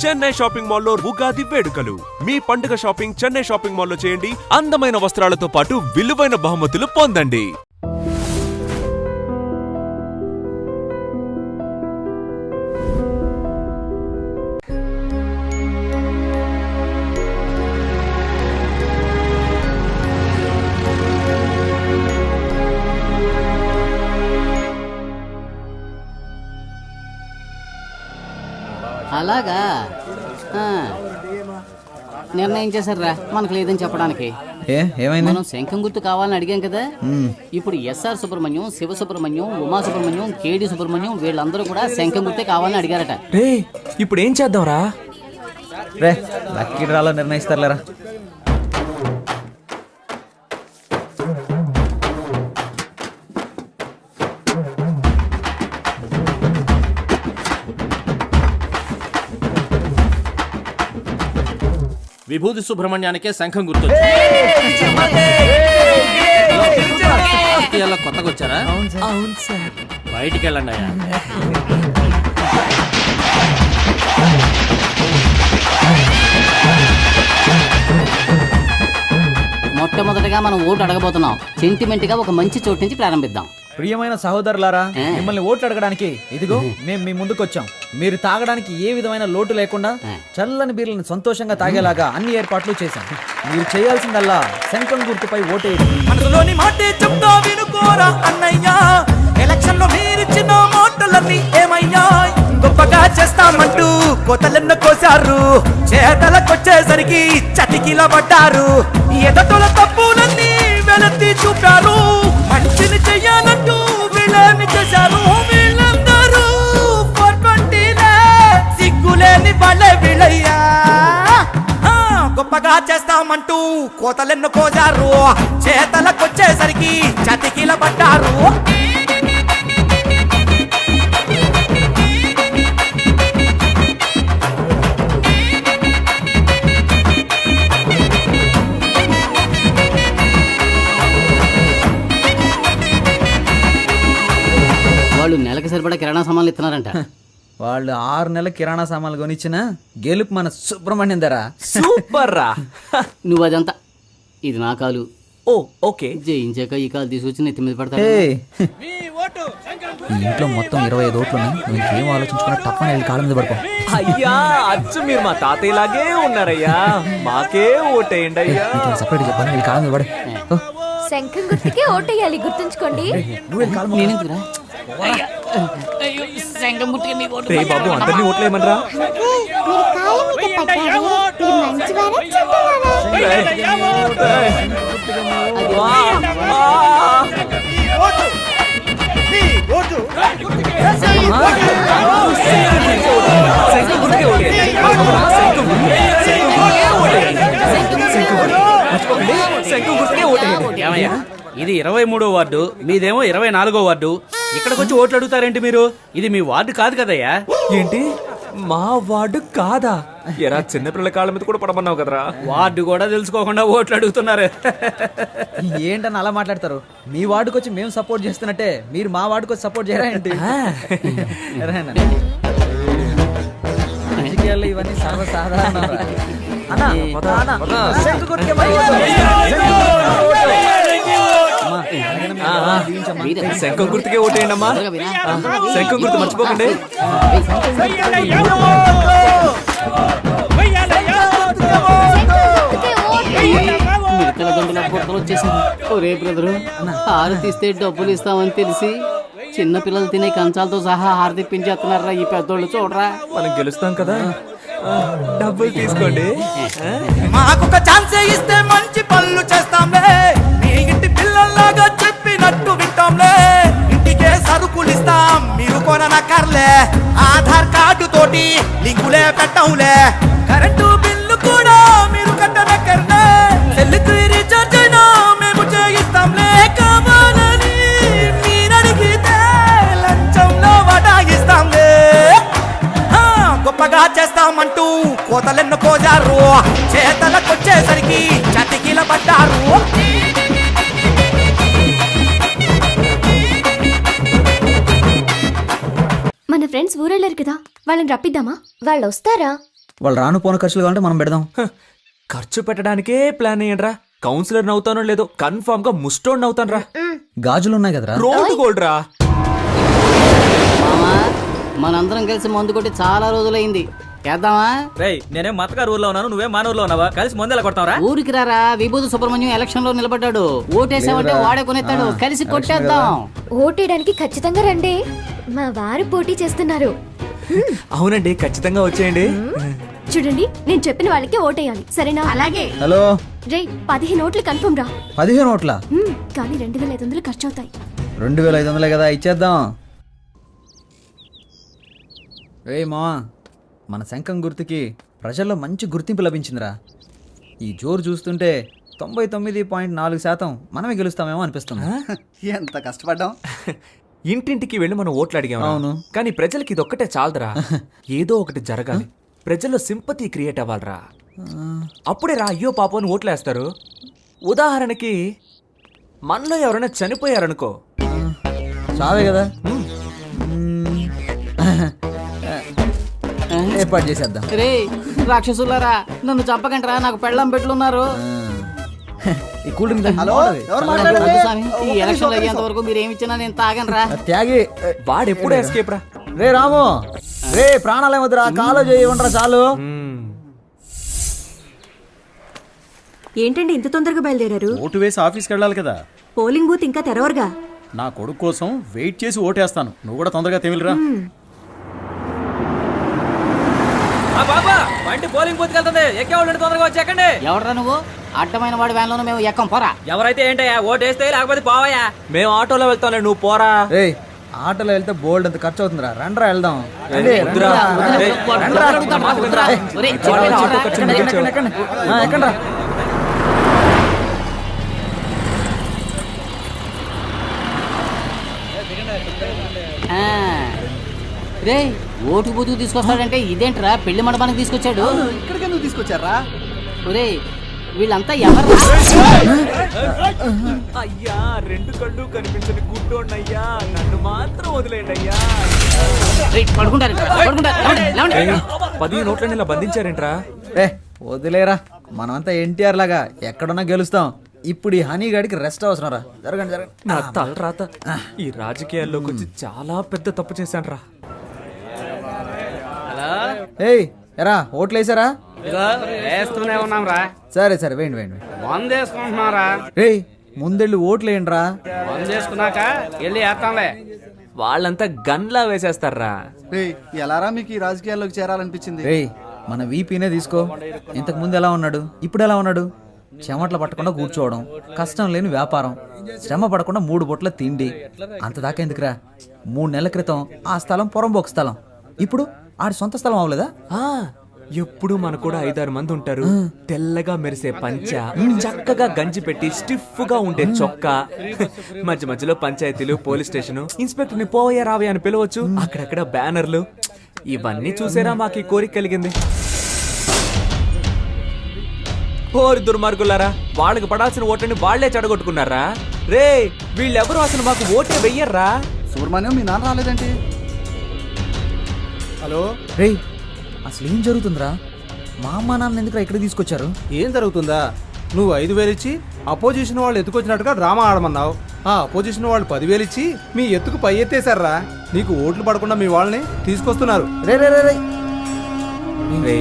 Chennai shopping మాల్లో ఉగాది వేడుకలు. మీ పండుగ షాపింగ్ చెన్నై షాపింగ్ మాల్లో చేయండి. అందమైన వస్త్రాలతో పాటు విలువైన బహుమతులు పొందండి. అలాగా నిర్ణయం చేశారా మనకు లేదని చెప్పడానికి. ఏమైంది? మనం శంఖం గుర్తు కావాలని అడిగాం కదా. ఇప్పుడు ఎస్ఆర్ సుబ్రహ్మణ్యం, శివ సుబ్రహ్మణ్యం, ఉమా సుబ్రహ్మణ్యం, కేడి సుబ్రహ్మణ్యం వీళ్ళందరూ కూడా శంఖం గుర్తే కావాలని అడిగారట. రే ఇప్పుడు ఏం చేద్దాం రా? రే లక్కీ డ్రాలో నిర్ణయిస్తారులేరా. విభూతి సుబ్రహ్మణ్యానికే శంఖం గుర్తు. కొత్తగా వచ్చారా? అవును సార్. బయటికి వెళ్ళండి అయ్యా. మొట్టమొదటిగా మనం ఓటు అడగబోతున్నాం. సెంటిమెంట్ గా ఒక మంచి చోటు నుంచి ప్రారంభిద్దాం. ప్రియమైన సహోదరులారా, మిమ్మల్ని ఓట్లు అడగడానికి ఇదిగో మేము మీ ముందుకు వచ్చాం. మీరు తాగడానికి ఏ విధమైన లోటు లేకుండా చల్లని బీర్లను సంతోషంగా తాగేలాగా అన్ని ఏర్పాట్లు చేశాం. మీరు చేయాల్సిందల్లా శంఖం గుర్తుపై ఓటేయండి. మనసులోని మాటే చెప్తా వినుకోరా అన్నయ్యా. ఎలక్షన్ లో మీరిచ్చిన మాటలన్నీ ఏమయ్యా? గొప్పగా చేస్తామంటూ కోతలెన్నో కోసారు, చేతలకొచ్చేసరికి చతికిల పడ్డారు. ఎదటల తప్పులన్నీ వెలత్తి చూపారు, మంచిని చెయ్యాలంటూ వీళ్ళని చేశారు. వీళ్ళందరూ 420 సిగ్గులేని వాళ్ళే వీళ్ళయ్యా. గొప్పగా చేస్తామంటూ కోతలెన్నో కోసారు, చేతలకొచ్చేసరికి చతికిల పడ్డారు. వాళ్ళు నెలకు సరిపడా కిరాణా సామాన్లు ఇస్తున్నారంట. వాళ్ళు 6 నెలల కిరాణా సామాన్లు కొనిచ్చిన గెలుపు మన సుబ్రహ్మణ్యం ధర. సూపర్ రా. నువ్వు అదంతా ఇది నా కాలు. ఓ ఓకే. జయించాక ఈ కాలు తీసుకొచ్చి నెత్తి మీద పడతా. ఈ ఇంట్లో మొత్తం 25 ఓట్లు ఉన్నాయి. నువ్వు ఇంకేం ఆలోచించుకున్నా తప్పని వెళ్ళి కాళ్ళ మీద పడుకో. అయ్యా అచ్చు మీరు మా తాతయ్యలాగే ఉన్నారయ్యా. మాకే ఓటేయండి అయ్యా. సపరేట్ చెప్పాను, వెళ్ళి కాళ్ళ మీద పడే. శంఖం గుర్తుకే ఓటేయాలి, గుర్తుంచుకోండి. నేనెందుకురా? శంఖం గుర్తుకే మీ ఓటు. బాబు అందరినీ ఓట్లేయమనరా. ఇది 23వ వార్డు, మీదేమో 24వ వార్డు. ఇక్కడికి వచ్చి ఓట్లు అడుగుతారేంటి మీరు? ఇది మీ వార్డు కాదు కదయ్యా. ఏంటి మా వార్డు కాదా? ఎరా చిన్నపిల్లల కాళ్ళ మీద కూడా పడమన్నావు కదరా. వార్డు కూడా తెలుసుకోకుండా ఓట్లు అడుగుతున్నారు. ఏంటని అలా మాట్లాడతారు? మీ వార్డుకి వచ్చి మేము సపోర్ట్ చేస్తున్నట్టే మీరు మా వార్డుకి వచ్చి సపోర్ట్ చేయరా ఏంటి? రాజకీయాల్లో ఇవన్నీ సర్వసాధారణ. శంఖం గుర్తుకే ఓటేయండి అమ్మా. శంఖం గుర్తు మర్చిపోకండి. ఒరే బ్రదరు, హారతి ఇస్తే డబ్బులు ఇస్తామని తెలిసి చిన్న పిల్లలు తినే కంచాలతో సహా హారతి ఇప్పించేస్తున్నారా ఈ పెద్దోళ్ళు. చూడరా, మనం గెలుస్తాం కదా, డబ్బులు తీసుకోండి. మాకొక ఛాన్స్ ఇస్తే మంచి పనులు చేస్తాంలే. మీ ఇంటి పిల్లల్లాగా చెప్పినట్టు వింటాంలే. ఇంటికే సరుకులు ఇస్తాం, మీరు కొననక్కర్లే. ఆధార్ కార్డు తోటి లింకులే పెట్టంలే. కరెంటు బిల్లు కూడా మీరు కట్టనక్కర్లే. సెల్లుకి రీఛార్జ్ అయినా మేము చేయిస్తాంలే. కావాలని మీరడిగితే లంచంలో వడాయిస్తాంలే. గొప్పగా చేస్తామంటూ కోతలెన్నో కోజారు, చేతలకొచ్చేసరికి చతికిల పడ్డారు. మన ఫ్రెండ్స్ ఊరెళ్ళారు కదా, వాళ్ళని రప్పిద్దామా? వాళ్ళు వస్తారా? వాళ్ళు రాను పోను ఖర్చులు కావాలంటే మనం పెడదాం. ఖర్చు పెట్టడానికే ప్లాన్ అయ్యండ్రా. కౌన్సిలర్ నవ్వుతానో లేదో కన్ఫర్మ్ గా ముస్టోన్ నవ్వుతాను రా. గాజులు ఉన్నాయి కదరా. రోడ్డు గోల్డ్ రా. మామా మనందరం కలిసి మందు కొట్టి చాలా రోజులైంది, చేద్దామా? రేయ్ నేనేం మతగారు ఊర్లో ఉన్నాను, నువ్వే మన ఊర్లో ఉన్నావా? కలిసి ముందెలా కొడతావరా? ఊరికి రారా, విభూతి సుబ్రహ్మణ్యం ఎలక్షన్ లో నిలబడ్డాడు. ఓటేసామంటే వాడే కొనేస్తాడు, కలిసి కొట్టేద్దాం. ఓటేయడానికి ఖచ్చితంగా రండి, మా వారు పోటీ చేస్తున్నారు. అవునండి, ఖచ్చితంగా వచ్చేయండి. చూడండి, నేను చెప్పిన వాళ్ళకి ఓటేయాలి, సరేనా? అలాగే. హలో రే 15 ఓట్లు కన్ఫర్మ్ రా. 15 ఓట్ల? కానీ 2500 ఖర్చు అవుతాయి. 2500 కదా, ఇచ్చేద్దాం. ఏయ్ మావా, మన శంఖం గుర్తుకి ప్రజల్లో మంచి గుర్తింపు లభించిందిరా. ఈ జోరు చూస్తుంటే 99.4% మనమే గెలుస్తామేమో అనిపిస్తుంది. ఎంత కష్టపడ్డాం. ఇంటింటికి వెళ్ళి మనం ఓట్లు అడిగాము. అవును. కానీ ప్రజలకి ఇదొక్కటే చాలదురా. ఏదో ఒకటి జరగాలి, ప్రజల్లో సింపతి క్రియేట్ అవ్వాలిరా. అప్పుడే రా అయ్యో పాపం అని ఓట్లేస్తారు. ఉదాహరణకి మనలో ఎవరైనా చనిపోయారనుకో, చావే కదా, ఏర్పాటు చేసేద్దాం. రే రాక్షసులారా, నన్ను చంపకంటరా, నాకు పెళ్ళం పెట్లున్నారు. ఈ కూల్ డ్రింక్ తాగి హలో, బాగుంటది. ఎవరు మాట్లాడేది? వద్దు స్వామి, ఈ ఎలక్షన్ అయ్యేంత వరకు మీరు ఏమి ఇచ్చినా నేను తాగనరా. త్యాగి. వాడెప్పుడూ ఎస్కేప్ రా. రే రాము, రే ప్రాణాలు ఏమొద్దురా, కాలో చేయమంటారా చాలు. ఏంటండి ఇంత తొందరగా బయలుదేరారు? ఓటు వేసి ఆఫీస్కి వెళ్ళాలి కదా. పోలింగ్ బూత్ ఇంకా తెరవరుగా. నా కొడుకు కోసం వెయిట్ చేసి ఓటేస్తాను. నువ్వు కూడా తొందరగా తెమిలిరా. బాబా బండి పోలింగ్ బూత్ వెళ్తుంది, ఎక్కేవాళ్ళు తొందరగా వచ్చి ఎక్కండి. ఎవడరా నువ్వు? అడ్డమైన వాడి వ్యాన్లోనూ మేము ఎక్కం, పోరా. ఎవరైతే ఏంటయ్యా, ఓటేస్తే లేకపోతే పోవయ్యా. మేము ఆటోలో వెళ్తాంలే, నువ్వు పోరా. రే ఆటోలో వెళ్తే బోల్డ్ అంత ఖర్చు అవుతుందిరా, రండ్రా వెళ్దాం. రండి, వద్దురా. రండ్రా. ఏయ్, రండ్రా. వద్దురా. ఒరే, వాడు చెప్పేరా, ఆటో ఖర్చు ఎక్కండి, మిగిల్చావు. ఎక్కండి. ఎక్కండ్రా. ఆ. రే ఓటు బూతుకు తీసుకొస్తాడంటే ఇదేంట్రా, పెళ్లి మండపానికి తీసుకొచ్చాడు. ఇక్కడికే నువ్వు తీసుకొచ్చారా? ఒరే వీళ్ళంతా ఎవరు? అయ్యా, రెండు కళ్ళు కనిపించని గుడ్డోన్నయ్యా, నన్ను మాత్రం వదిలేండి అయ్యా. పడుకుంటారు 15 నోట్లని ఇలా బంధించారేంట్రా? ఏ వదిలేరా, మనమంతా ఎన్టీఆర్ లాగా ఎక్కడున్నా గెలుస్తాం. ఇప్పుడు ఈ హనీ గాడికి రెస్ట్ అవసరం రా. జరగండి జరగండి. నా తలరాత, ఈ రాజకీయాల్లోకి వచ్చి చాలా పెద్ద తప్పు చేశాను రా. ఏయ్ ఎరా, ఓట్లు వేసారా? వేస్తూనే ఉన్నాం రా. సరే సరే, వేయండి వేయండి. మందేసుకుంటున్నారా? రేయ్ ముందెళ్ళి ఓట్లు వేయండి రా. మందేసుకున్నాక వెళ్ళి వేస్తాంలే. వాళ్ళంతా గన్లా వేసేస్తారా. రేయ్, ఎలారా మీకు ఈ రాజకీయాల్లోకి చేరాలనిపించింది? రేయ్ మన వీపీనే తీసుకో. ఇంతకు ముందు ఎలా ఉన్నాడు, ఇప్పుడు ఎలా ఉన్నాడు? చెమటలు పట్టకుండా కూర్చోవడం, కష్టం లేని వ్యాపారం, శ్రమ పడకుండా 3 బొట్ల తిండి. అంతదాకా ఎందుకురా? 3 నెలల క్రితం ఆ స్థలం పొరంబోకు స్థలం, ఇప్పుడు ఆడి సొంత స్థలం అవ్వలేదా? ఎప్పుడు మన కూడా 5-6 మంది ఉంటారు. తెల్లగా మెరిసే పంచ, చక్కగా గంజి పెట్టి స్టిఫ్ గా ఉండే చొక్కా, మధ్య మధ్యలో పంచాయతీలు, పోలీస్ స్టేషన్, ఇన్స్పెక్టర్ ని పోయా రావే అని పిలవచ్చు, అక్కడక్కడ బ్యానర్లు. ఇవన్నీ చూసేరా మాకు ఈ కోరిక కలిగింది. ఓరి దుర్మార్గులారా, వాళ్ళకి పడాల్సిన ఓట్లని వాళ్లే చెడగొట్టుకున్నారా. రే వీళ్ళెవరు అసలు మాకు ఓటే వెయ్యర్రా. సుబ్రహ్మణ్యం, మీ నాన్న రాలేదేంటి? హలో, రేయ్ అసలు ఏం జరుగుతుందిరా? మా అమ్మ నాన్న ఎందుకు ఇక్కడ తీసుకొచ్చారు? ఏం జరుగుతుందా? నువ్వు 5,000 ఇచ్చి అపోజిషన్ వాళ్ళు ఎత్తుకొచ్చినట్టుగా డ్రామా ఆడమన్నావు. ఆ అపోజిషన్ వాళ్ళు 10,000 ఇచ్చి మీ ఎత్తుకు పై ఎత్తేశారా. నీకు ఓట్లు పడకుండా మీ వాళ్ళని తీసుకొస్తున్నారు. రే రే రే రే రే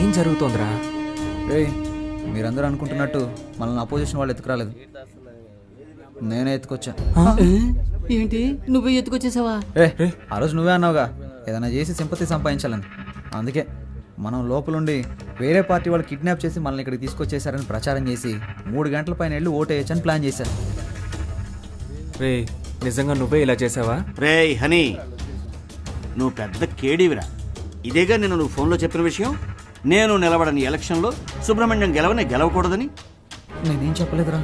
ఏం జరుగుతోందిరా? రేయ్ మీరందరూ అనుకుంటున్నట్టు మనల్ని అపోజిషన్ వాళ్ళు ఎత్తుకురాలేదు, నేనే ఎత్తుకొచ్చా. ఏంటి నువ్వు ఎత్తుకొచ్చేసావా? ఆ రోజు నువ్వే అన్నావుగా ఏదైనా చేసి సింపతి సంపాదించాలని. అందుకే మనం లోపలుండి వేరే పార్టీ వాళ్ళు కిడ్నాప్ చేసి మనల్ని ఇక్కడికి తీసుకొచ్చేసారని ప్రచారం చేసి 3 గంటల పైన వెళ్ళి ఓటు వేయచ్చని ప్లాన్ చేశాను. రే నిజంగా నువ్వే ఇలా చేసావా? రేయ్ హనీ, నువ్వు పెద్ద కేడీవిరా. ఇదేగా నేను నువ్వు ఫోన్లో చెప్పిన విషయం. నేను నిలబడని ఎలక్షన్లో సుబ్రహ్మణ్యం గెలవకూడదని. నేనేం చెప్పలేదురా.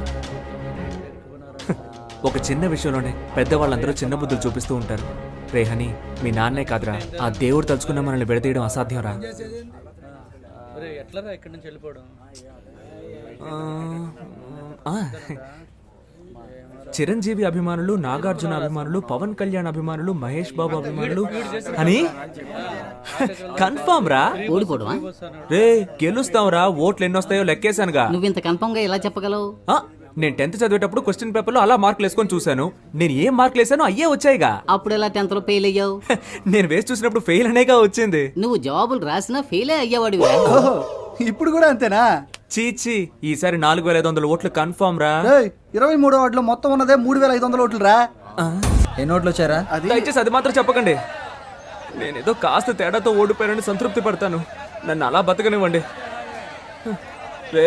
ఒక చిన్న విషయంలోనే పెద్దవాళ్ళందరూ చిన్న బుద్ధులు చూపిస్తూ ఉంటారు. రే హనీ, మీ నాన్నే కాదురా, ఆ దేవుడు తలుచుకున్న మనల్ని విడదీయడం అసాధ్యం రా. ఎట్లా ఇక్కడి నుంచి వెళ్ళిపోవడం? చిరంజీవి అభిమానులు, నాగార్జున అభిమానులు, పవన్ కళ్యాణ్ అభిమానులు, మహేష్ బాబు అభిమానులు అని కన్ఫామ్ రా. ఓడిపోవడమా? రే గెలుస్తాం రా, ఓట్లు ఎన్నొస్తాయో లెక్కేశానుగా. నువ్వింత కన్ఫర్మ్ గా ఎలా చెప్పగలవు? ఆ, నేను 10th చదివేటప్పుడు క్వశ్చన్ పేపర్ లో అలా మార్కులు వేసుకొని చూశాను. నేను ఏం మార్కులు వేసానో అయ్యే వచ్చాయిగా. అప్పుడు ఎలా 10th లో ఫెయిల్ అయ్యావు? నేను వేసి చూసినప్పుడు ఫెయిల్ అనేగా వచ్చింది. నువ్వు జవాబులు రాసినా ఫెయిలే అయ్యేవాడివి. ఇప్పుడు కూడా అంతేనా? చీచి, ఈసారి 4500 ఓట్లు కన్ఫామ్ రా. 23వ వార్డులో మొత్తం ఉన్నదే 3500 ఓట్లు రా. ఎన్ని ఓట్లు వచ్చారా? దయచేసి అది మాత్రం చెప్పకండి. నేనేదో కాస్త తేడాతో ఓడిపోయానని సంతృప్తి పడతాను. నన్ను అలా బతకనివ్వండి. రే